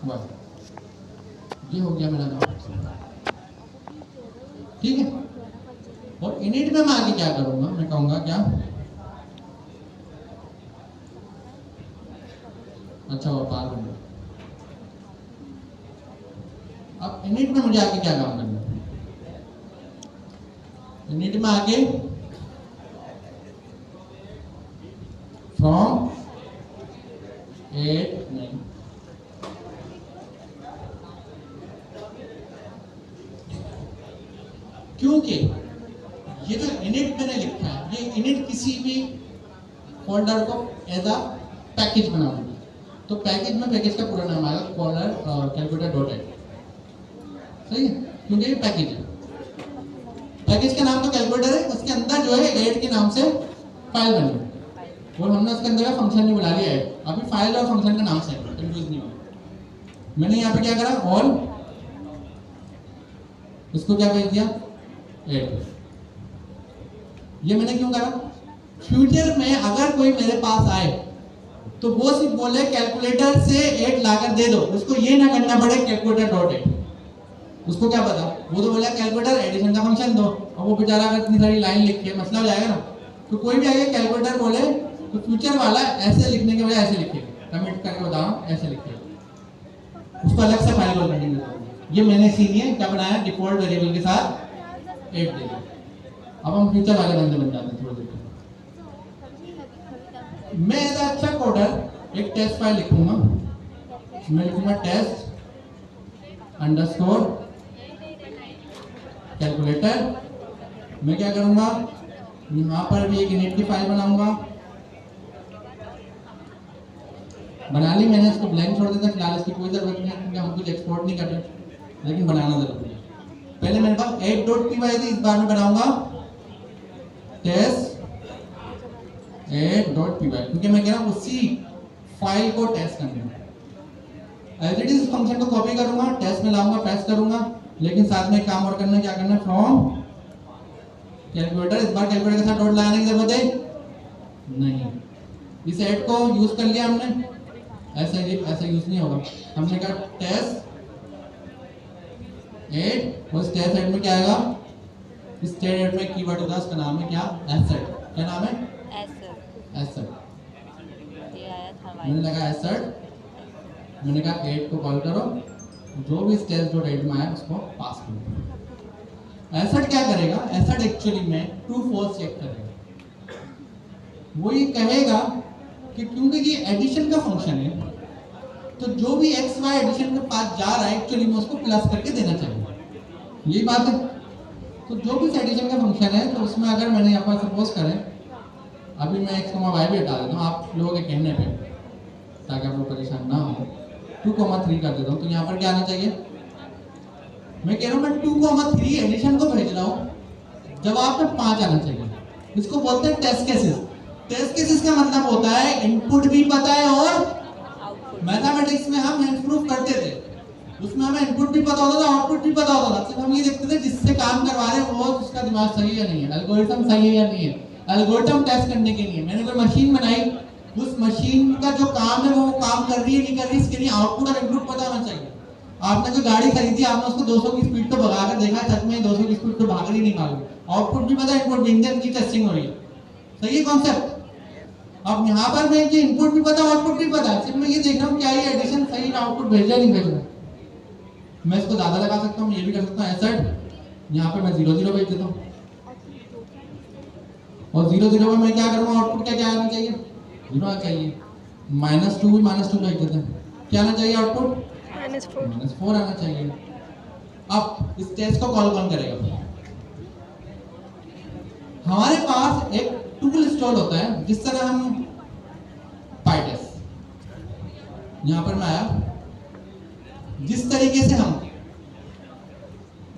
1। ये हो गया मेरा नाम, ठीक है। और इनिट में मैं आगे क्या करूंगा, मैं कहूंगा क्या, अच्छा वो पार हो गया। अब इनिट में मुझे आगे क्या काम करना है, इनिट में आगे फ्रॉम 8 9, क्योंकि ये जो इनिट मैंने लिखा है, ये इनिट किसी भी फोल्डर को एज अ पैकेज बनाऊंगा। तो पैकेज में पैकेज का पूरा नाम आएगा कॉलर कैलकुलेटर डॉट एट, सही है, क्योंकि ये पैकेज है। पैकेज का नाम तो कैलकुलेटर है, उसके अंदर जो है ऐड के नाम से फाइल बनी है, और हमने उसके अंदर का फंक्शन भी बुला लिया है। अभी फाइल और फंक्शन का नाम से कंफ्यूज नहीं होगा। मैंने यहाँ पे क्या करा, ऑल, इसको क्या भेज दिया, ऐड। ये मैंने क्यों करा, फ्यूचर में अगर कोई मेरे पास आए तो वो सिर्फ बोले कैलकुलेटर से 8 लाकर दे दो, उसको ये ना करना पड़े कैलकुलेटर डॉट एट। उसको क्या पता, वो तो बोला कैलकुलेटर एडिशन का फंक्शन दो, और वो बेचारा अगर इतनी सारी लाइन लिख के मसला हो जाएगा ना। तो कोई भी आगे कैलकुलेटर बोले तो फ्यूचर वाला ऐसे लिखने के बजाय ऐसे लिखेगा, कमेंट करके बताओ ऐसे लिखेगा, उसको अलग से फाइल कॉल करनी है। ये मैंने सीनियर क्या बनाया, डिफॉल्ट वेरिएबल के साथ 8 दे दिया। अब हम फ्यूचर वाले बंदे बन जाते हैं थोड़ी देर। मैं एज अच्छा कोडर एक टेस्ट फाइल लिखूंगा, मैं लिखूंगा टेस्ट अंडरस्कोर कैलकुलेटर। मैं क्या करूंगा, यहां पर भी एक इनिट की फाइल बनाऊंगा, बना ली मैंने, इसको ब्लैंक छोड़ देता फिलहाल, इसकी कोई जरूरत नहीं है क्योंकि हम कुछ एक्सपोर्ट नहीं कर रहे, लेकिन बनाना जरूरी है। पहले मेरे पास 8.py थी, इस बार में बनाऊंगा टेस्ट 8.py, क्योंकि मैं कह रहा हूं उसी फाइल को टेस्ट करना है। एज इट इज फंक्शन को कॉपी करूंगा, टेस्ट में लाऊंगा, पेस्ट करूंगा, लेकिन साथ में काम और करना, क्या करना, फ्रॉम कैलकुलेटर। इस बार कैलकुलेटर के साथ डॉट लगाने की जरूरत है नहीं, इस ऐड को यूज कर लिया हमने, ऐसा यूज नहीं होगा। हमने कहा टेस्ट 8, और इस टेस्ट 8 में क्या आएगा, इस टेस्ट 8 में कीवर्ड होगा, उसका नाम है क्या, एसेट। क्या नाम है, एसेट। मैंने लगा एसेट, मैंने कहा 8 को कॉल करो, जो भी इस टेस्ट डॉट 8 में आया उसको पास करो। एसेट क्या करेगा, एसेट एक्चुअली में ट्रू फॉल्स चेक करेगा। वो ये कहेगा कि क्योंकि ये एडिशन का फंक्शन है, तो जो भी एक्स वाई एडिशन के पास जा रहा है एक्चुअली में उसको प्लस करके देना चाहिए, यही बात है। तो जो भी एडिशन का फंक्शन है, तो उसमें अगर मैंने यहाँ पर सपोज करें, अभी मैं एक्स कॉमा वाई भी हटा देता हूँ आप लोगों के कहने पे, ताकि आप लोग परेशान ना हो, 2,3 कर देता हूँ, तो यहाँ पर क्या आना चाहिए, मैं कह रहा हूँ मैं 2,3 एडिशन को भेज रहा हूँ, जवाब में 5 आना चाहिए। इसको बोलते हैं टेस्ट केसेस। टेस्ट केसेस का मतलब होता है इनपुट भी पता है, और मैथमेटिक्स में हम इम्प्रूव करते थे, उसमें हमें इनपुट भी पता होता था, आउटपुट भी पता होता था। सिर्फ हम ये देखते थे जिससे काम करवा रहे हैं वो उसका दिमाग सही है या नहीं है, एल्गोरिथम सही है या नहीं है। एल्गोरिथम टेस्ट करने के लिए मैंने कोई मशीन बनाई, उस मशीन का जो काम है वो काम कर रही है नहीं कर रही, इसके लिए आउटपुट और इनपुट पता होना चाहिए। आपने कोई गाड़ी खरीदी, आपने उसको 200 की स्पीड तो भगा कर देखा, सच में 200 की स्पीड तो भाग रही नहीं मालूम, आउटपुट भी पता है, इनपुट भी, इंजन की टेस्टिंग हो रही है, सही है कॉन्सेप्ट। अब यहाँ पर मैं ये इनपुट भी पता आउटपुट भी पता है, सिर्फ मैं ये देख रहा हूँ क्या ये एडिशन सही आउटपुट भेज रहा नहीं भेज रहा। मैं इसको ज्यादा लगा सकता हूँ, ये भी कर सकता हूँ एसेट, यहाँ पे मैं 0 0 भेज देता हूँ, और 0 0 में मैं क्या करूँगा, आउटपुट क्या क्या आना चाहिए, 0 आना चाहिए। -2 भी -2 भेज देते हैं, क्या आना चाहिए आउटपुट, -4 आना चाहिए। अब इस टेस्ट को कॉल कौन करेगा, हमारे पास एक टूल इंस्टॉल होता है, जिस तरह हम पाइटेस्ट, यहां पर मैं आया, जिस तरीके से हम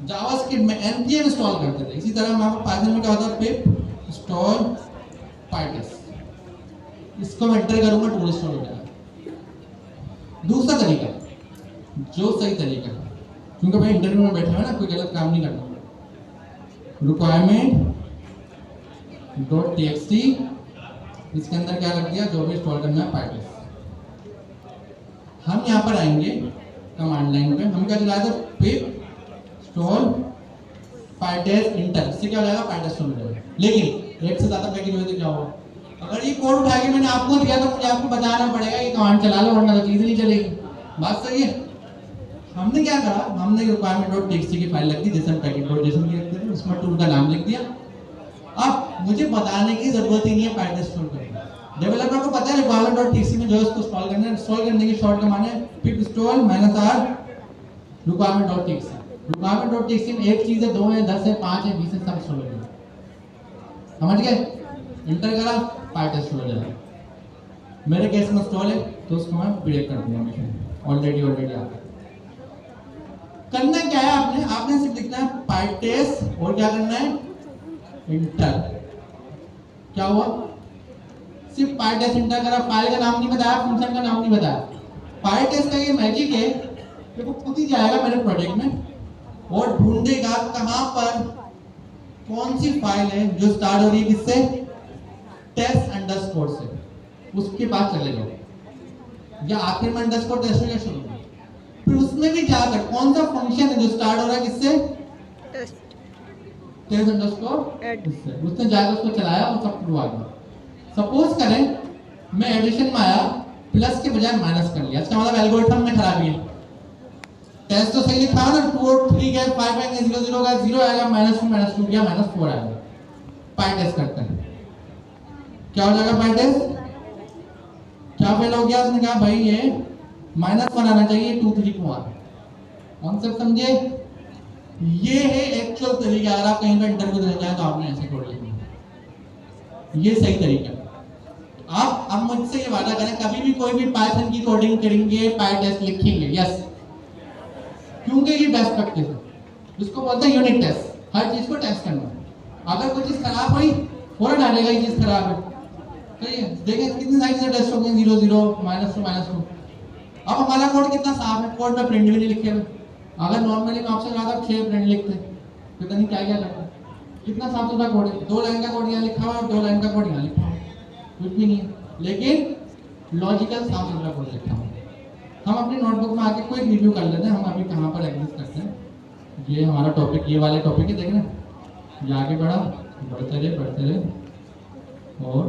जावास्क्रिप्ट में npm इंस्टॉल करते थे, इसी तरह हमारे पाइथन में क्या होता है, पिप इंस्टॉल पाइटेस्ट। इसको मैं एंटर करूंगा, टूल इंस्टॉल हो जाएगा। दूसरा तरीका जो सही तरीका, क्योंकि भाई इंटरव्यू में बैठे हुए ना, कोई गलत काम नहीं करना, रिक्वायरमेंट .txt, इसके अंदर क्या रख दिया, जो भी इंस्टॉल करना है पाइथन। हम यहाँ पर आएंगे कमांड लाइन पे हम क्या चलाया था, पिप स्टॉल पार्टेस इंटर, इससे क्या हो जाएगा, पार्टेस स्टॉल हो जाएगा। लेकिन एक से ज्यादा पैकेज हुए तो क्या होगा, अगर ये कोड उठा के मैंने आपको दिया तो मुझे आपको बताना पड़ेगा ये कमांड चला लो वरना तो चीज नहीं चलेगी। बात सही है। हमने क्या करा, हमने requirement.txt की फाइल रख दी जैसे हम package.json की रखते थे, उसमें टूल का नाम लिख दिया। अब मुझे बताने की जरूरत ही नहीं है पाइथन इंस्टॉल करना, डेवलपर को पता है requirement.txt में जो है उसको इंस्टॉल करना है। इंस्टॉल करने की शॉर्ट कमांड है pip install -r requirement.txt। requirement.txt में एक चीज है, दो है, 10 है, 5 है, 20 है, सब इंस्टॉल हो जाएगा। समझ गए, इंटर करा पाइथन इंस्टॉल हो जाएगा। मेरे केस में इंस्टॉल है तो उसको मैं ब्रेक कर दूंगा, ऑलरेडी आ गया। करना क्या है, आपने सिर्फ लिखना है पाइटेस और क्या करना है, इंटर। क्या हुआ, सिर्फ पाइटेस इंटर करा, फाइल का नाम नहीं बताया, फंक्शन का नाम नहीं बताया। पाइटेस का ये मैजिक है कि वो खुद ही जाएगा मेरे प्रोजेक्ट में और ढूंढेगा कहां पर कौन सी फाइल है जो स्टार्ट हो रही है किससे, टेस्ट अंडरस्कोर से, उसके बाद चलेगा, या आखिर में अंडरस्कोर टेस्ट या शुरू में। फिर उसमें भी जाकर कौन सा फंक्शन है जो स्टार्ट हो रहा है किससे, टेस्ट अंडरस्कोर इससे, उसने जाकर उसको चलाया और सब शुरू आ गया। सपोज करें मैं एडिशन में आया, प्लस के बजाय माइनस कर लिया, इसका मतलब एल्गोरिथम में खराबी है। टेस्ट तो सही लिखा ना, 2 और 3 गए, 5 आएंगे, 0 0 का 0 आएगा, -2 गया, -4 आएगा। पाई टेस्ट करते हैं, क्या हो जाएगा पाई टेस्ट, क्या फेल हो गया, उसने कहा भाई ये -1 आना चाहिए, 2 3 को आना। कॉन्सेप्ट समझे, ये है एक्चुअल तरीका। अगर आप कहीं पर इंटरव्यू देने जाए तो आपने ऐसे कोड लिखना, ये सही तरीका। आप अब मुझसे ये वादा करें कभी भी कोई भी पाइथन की कोडिंग करेंगे, पाई टेस्ट लिखेंगे, यस, क्योंकि ये बेस्ट प्रैक्टिस है। इसको बोलते हैं यूनिट टेस्ट, हर चीज को टेस्ट करना। अगर कोई चीज खराब हुई फौरन डालेगा ये चीज खराब है, तो ये देखें कितनी सारी चीजें टेस्ट हो गई, 0 0 -2 -2। अब हमारा कोड कितना साफ है, कोड में प्रिंट भी नहीं लिखे हुए। अगर नॉर्मली मैं आपसे ज्यादा 6 प्रिंट लिखते पता नहीं क्या क्या करते, कितना साफ सुथरा कोड है, 2 लाइन का कोड यहाँ लिखा हुआ है, 2 लाइन का कोड यहाँ लिखा हुआ है, कुछ भी नहीं है, लेकिन लॉजिकल साफ सुथरा कोड लिखा हुआ है। हम अपनी नोटबुक में आके कोई रिव्यू कर लेते हैं, हम अभी कहाँ पर एग्जिस्ट करते हैं। ये हमारा टॉपिक, ये वाले टॉपिक है, देख रहे हैं, ये आगे बढ़ा, बढ़ते रहे और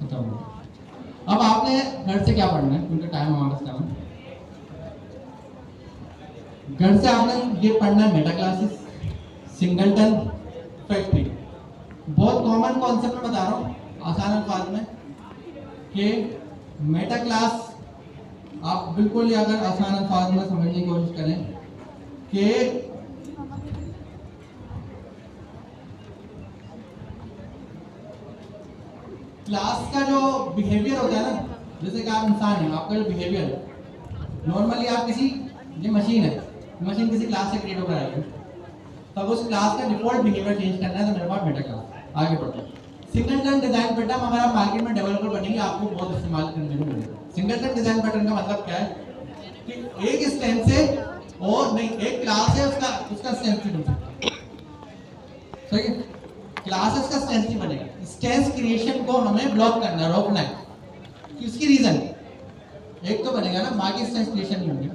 खत्म हो। अब आपने घर से क्या पढ़ना है, क्योंकि टाइम हमारे पास कम है। घर से आपने ये पढ़ना है मेटा क्लासेस, सिंगलटन, फैक्ट्री। बहुत कॉमन कॉन्सेप्ट में बता रहा हूँ आसान अल्फाज में कि मेटा क्लास आप बिल्कुल ही अगर आसान अल्फाज में समझने की कोशिश करें कि क्लास का जो बिहेवियर होता है ना, जैसे कि आप इंसान हैं, आपका जो बिहेवियर है, नॉर्मली आप किसी, ये मशीन है, मशीन किसी क्लास से क्रिएट होकर आई है, तब उस क्लास का डिफॉल्ट बिहेवियर चेंज करना है तो मेरे पास मेटा क्लास। आगे बढ़ते हैं, सिंगलटन डिजाइन पैटर्न अगर आप मार्केट में डेवलपर बनेंगे आपको बहुत इस्तेमाल करने को मिलेगा। सिंगलटन डिजाइन पैटर्न का मतलब क्या है कि एक स्टैंड से और नहीं, एक क्लास है उसका स्टैंड से बन सकता है, सही है, क्लास है उसका स्टैंड नहीं बनेगा। स्टैंड क्रिएशन को हमें ब्लॉक करना है, रोकना है। किसकी रीजन, एक तो बनेगा ना, बाकी स्टैंड क्रिएशन नहीं होंगे।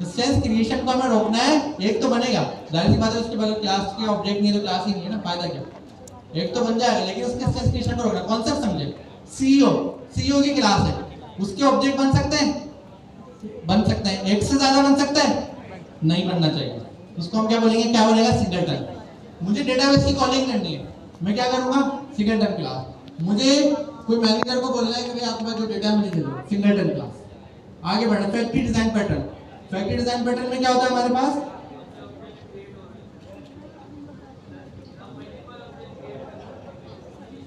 स्टैंड क्रिएशन को हमें रोकना है, एक तो बनेगा, जाहिर सी बात है, उसके बाद क्लास के ऑब्जेक्ट नहीं है तो क्लास ही नहीं है ना, फायदा क्या, एक तो बन जाएगा, लेकिन उसके स्टैंड क्रिएशन को रोकना। कॉन्सेप्ट समझे, सीईओ की क्लास है, उसके ऑब्जेक्ट बन सकते हैं, एक से ज्यादा बन सकता है, नहीं बनना चाहिए, उसको हम क्या बोलेंगे, क्या बोलेगा, सिंगलटन। मुझे डेटाबेस की कॉलिंग करनी है, मैं क्या करूंगा, सिंगलटन क्लास। मुझे कोई मैनेजर को बोलना है कि भाई आपके पास जो डेटा है मुझे दे दो, सिंगलटन क्लास। आगे बढ़ना, factory design pattern. Factory design pattern में क्या होता है हमारे पास,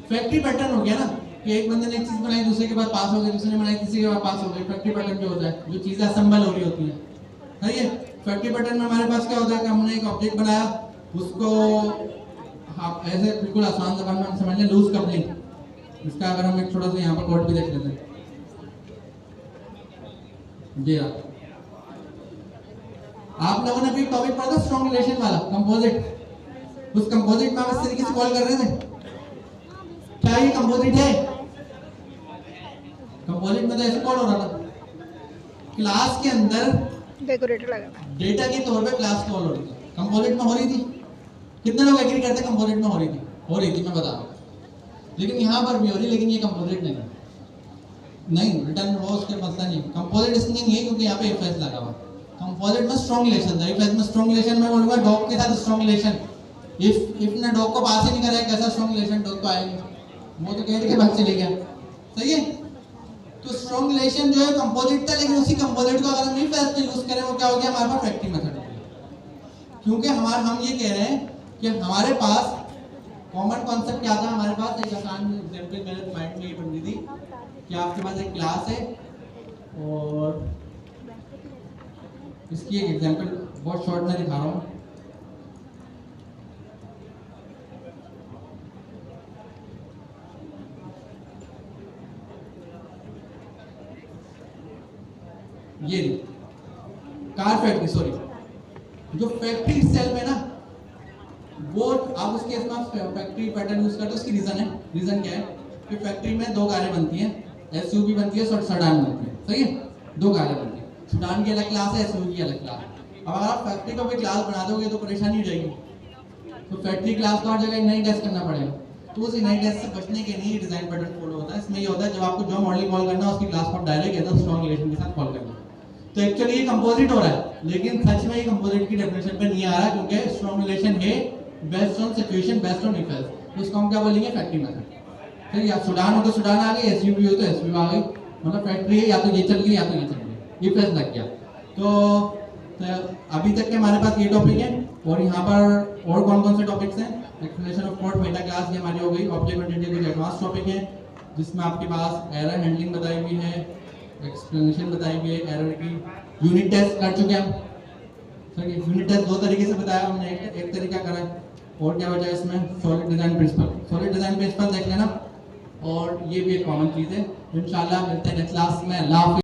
फैक्ट्री पैटर्न हो गया ना कि एक बंदे ने एक चीज बनाई, दूसरे के बाद पास हो गई, दूसरे ने बनाई, तीसरे के बाद पास हो गई। फैक्ट्री पैटर्न जो होता है, जो चीजें असेंबल हो रही होती है, सही है। फैक्ट्री पैटर्न में हमारे पास क्या होता है कि हमने एक ऑब्जेक्ट बनाया, उसको आप ऐसे बिल्कुल आसान जबान में समझ लें, लूज कपलिंग। इसका अगर हम एक थोड़ा सा यहाँ पर कोड भी देख लेते हैं, जी आप लोगों ने भी टॉपिक पढ़ा था स्ट्रॉन्ग रिलेशन वाला, कंपोजिट। उस कंपोजिट में हम इस तरीके से कॉल कर रहे थे, क्या ये कंपोजिट है, कंपोजिट में तो ऐसे कॉल हो रहा था, क्लास के अंदर डेकोरेटर लगा हुआ है। डेटा के तौर पे क्लास कॉल हो रही थी, कंपोजिट में हो रही थी। कितने लोग एग्री करते हैं कंपोजिट में हो रही थी, मैं बता रहा हूँ। लेकिन यहाँ पर भी हो रही, लेकिन ये कंपोजिट नहीं, रिटर्न रोज के मसला नहीं। कंपोजिट इसलिए नहीं है क्योंकि यहाँ पे इफेक्ट लगा हुआ। कंपोजिट में स्ट्रॉन्ग रिलेशन था, इफेक्ट में स्ट्रॉन्ग रिलेशन में बोलूंगा डॉग के साथ स्ट्रॉन्ग रिलेशन। इफ ने डॉग को पास ही नहीं कराया, कैसा स्ट्रॉन्ग रिलेशन डॉग को आएगा? वो तो कह के भाग चले गया। सही है। तो स्ट्रॉन्ग रिलेशन जो है कंपोजिट था, लेकिन उसी कंपोजिट को अगर हम इफेक्ट यूज करें, वो क्या हो गया? हमारे पास फैक्टरी मेथड हो गया। क्योंकि हम ये कह रहे हैं कि हमारे पास कॉमन कॉन्सेप्ट क्या था? हमारे पास एक आसान एग्जांपल मेरे माइंड में ये बन रही थी कि आपके पास एक क्लास है और इसकी एक एग्जांपल बहुत शॉर्ट में दिखा रहा हूँ। ये कार फैक्ट्री, सॉरी, जो फैक्ट्री सेल में ना, वो आप उसके इसमें फैक्ट्री पैटर्न यूज करते हो। उसकी रीजन क्या है कि फैक्ट्री में दो कारें बनती हैं, एसयूवी बनती है, सेडान बनती है। सही है, दो कारें बनती है। सेडान की अलग क्लास है, एसयूवी की अलग क्लास है। अब अगर आप फैक्ट्री को भी क्लास बना दोगे तो परेशानी हो जाएगी। तो फैक्ट्री क्लास को हर जगह नई टेस्ट करना पड़ेगा। तो उस नई टेस्ट से बचने के लिए डिजाइन पैटर्न फॉलो होता है। इसमें ये होता है जब आपको जो मॉडलिंग कॉल करना है उसकी क्लास को डायरेक्ट एकदम स्ट्रॉन्ग रिलेशन के साथ कॉल करना है। तो एक्चुअली ये कंपोजिट हो रहा है, लेकिन सच में ये कंपोजिट की डेफिनेशन पे नहीं आ रहा, क्योंकि स्ट्रॉन्ग रिलेशन है based on situation, based on effect. तो इसको हम क्या बोलेंगे? Factory method. फिर या सुडान हो तो सुडान आ गई, एसयूवी हो तो एसयूवी आ गई। मतलब फैक्ट्री है, या तो ये चल गई या तो ये चल गई, इफेक्ट लग गया। तो अभी तक के हमारे पास ये टॉपिक है। और यहाँ पर और कौन कौन से टॉपिक्स हैं? Explanation of code, Meta class ये हमारी हो गई। ऑब्जेक्ट ओरिएंटेड कुछ एडवांस टॉपिक है जिसमें आपके पास एरर हैंडलिंग बताई हुई है, एक्सप्लेनेशन बताई हुई है एरर की। यूनिट टेस्ट कर चुके हैं हम। सही, यूनिट टेस्ट दो तरीके से बताया हमने। एक तरीका करा है, और क्या बचा इसमें? Solid design principle. Solid design principle देख लेना, और ये भी एक कॉमन चीज़ है। इंशाल्लाह मिलते हैं नेक्स्ट क्लास में। अल्लाह हाफिज़।